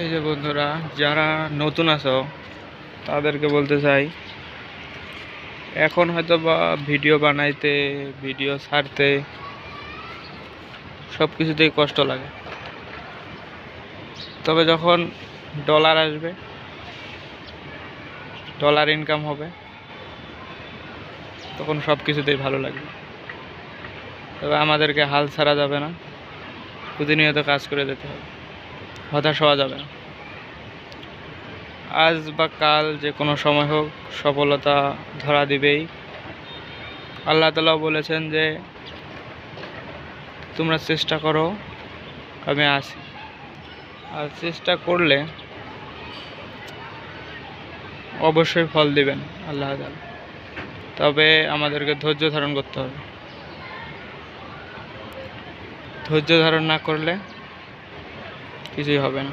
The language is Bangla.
এই যে বন্ধুরা, যারা নতুন আছো তাদেরকে বলতে চাই, এখন হয়তো বা ভিডিও বানাইতে, ভিডিও ছাড়তে সব কিছুতেই কষ্ট লাগে। তবে যখন ডলার আসবে, ডলার ইনকাম হবে, তখন সব কিছুতেই ভালো লাগবে। তবে আমাদেরকে হাল ছাড়া যাবে না, প্রতিনিয়ত কাজ করে যেতে হবে, হতাশ হওয়া যাবে না। আজ বা কাল যে কোনো সময় হোক সফলতা ধরা দিবেই। আল্লাহ তাআলা বলেছেন যে তোমরা চেষ্টা করো, আমি আছি। আর চেষ্টা করলে অবশ্যই ফল দিবেন আল্লাহ তাআলা। তবে আমাদেরকে ধৈর্য ধারণ করতে হবে। ধৈর্য ধারণ না করলে কিছুই হবে না।